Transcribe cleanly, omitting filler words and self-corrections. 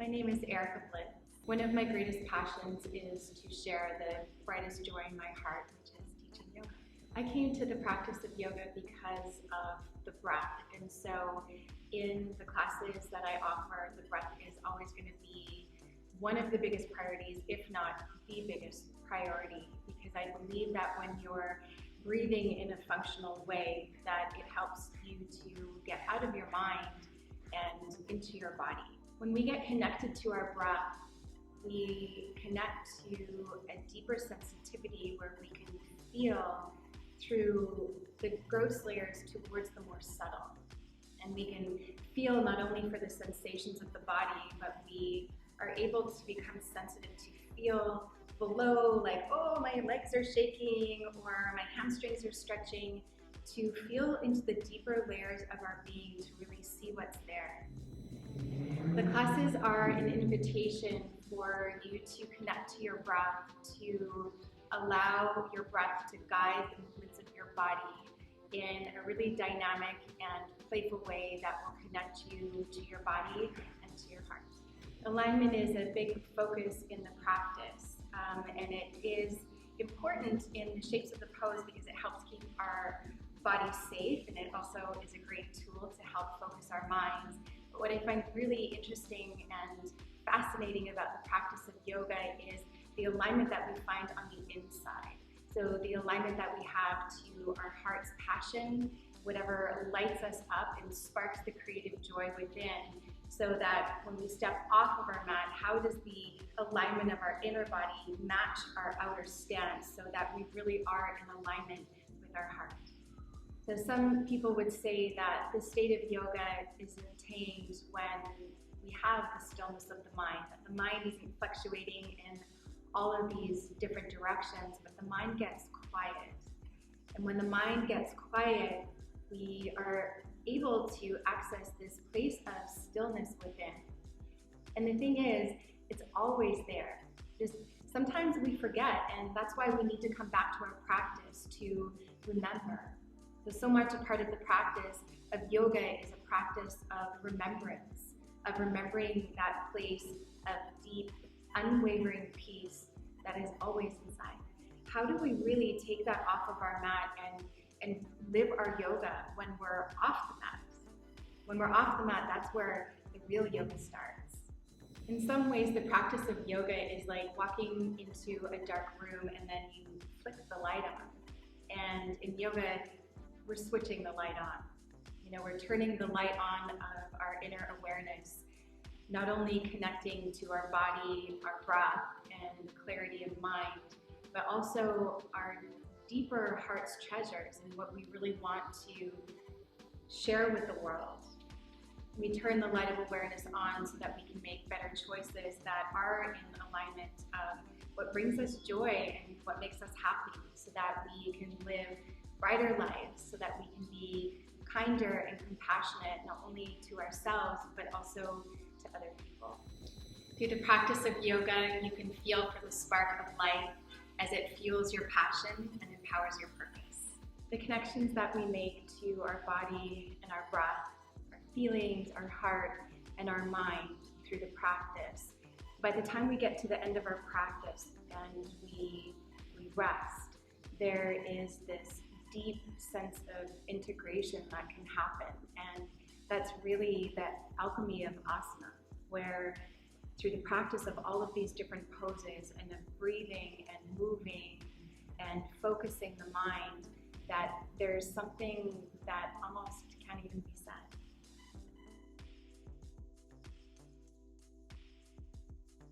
My name is Erica Blitz. One of my greatest passions is to share the brightest joy in my heart, which is teaching yoga. I came to the practice of yoga because of the breath, and so in the classes that I offer, the breath is always going to be one of the biggest priorities, if not the biggest priority, because I believe that when you're breathing in a functional way, that it helps you to get out of your mind and into your body. When we get connected to our breath, we connect to a deeper sensitivity where we can feel through the gross layers towards the more subtle. And we can feel not only for the sensations of the body, but we are able to become sensitive to feel below, like, oh, my legs are shaking or my hamstrings are stretching, to feel into the deeper layers of our being to really see what's there. The classes are an invitation for you to connect to your breath, to allow your breath to guide the movements of your body in a really dynamic and playful way that will connect you to your body and to your heart. Alignment is a big focus in the practice, and it is important in the shapes of the pose because it helps keep our body safe, and it also is a great tool to help focus our minds. But what I find really interesting and fascinating about the practice of yoga is the alignment that we find on the inside. So the alignment that we have to our heart's passion, whatever lights us up and sparks the creative joy within, so that when we step off of our mat, how does the alignment of our inner body match our outer stance so that we really are in alignment with our heart. So some people would say that the state of yoga is attained when we have the stillness of the mind, that the mind isn't fluctuating in all of these different directions, but the mind gets quiet. And when the mind gets quiet, we are able to access this place of stillness within. And the thing is, it's always there. Just sometimes we forget, and that's why we need to come back to our practice to remember. So much a part of the practice of yoga is a practice of remembering that place of deep, unwavering peace that is always inside. How do we really take that off of our mat and live our yoga when we're off the mat? When we're off the mat, that's where the real yoga starts. In some ways, the practice of yoga is like walking into a dark room and then you flick the light on. And in yoga, we're switching the light on. We're turning the light on of our inner awareness, not only connecting to our body, our breath, and clarity of mind, but also our deeper heart's treasures and what we really want to share with the world. We turn the light of awareness on so that we can make better choices that are in alignment of what brings us joy and what makes us happy, so that we can live brighter lives, so that we can be kinder and compassionate, not only to ourselves, but also to other people. Through the practice of yoga, you can feel for the spark of life as it fuels your passion and empowers your purpose. The connections that we make to our body and our breath, our feelings, our heart, and our mind through the practice. By the time we get to the end of our practice and we rest, there is this deep sense of integration that can happen. And that's really that alchemy of asana, where through the practice of all of these different poses and of breathing and moving and focusing the mind, that there's something that almost can't even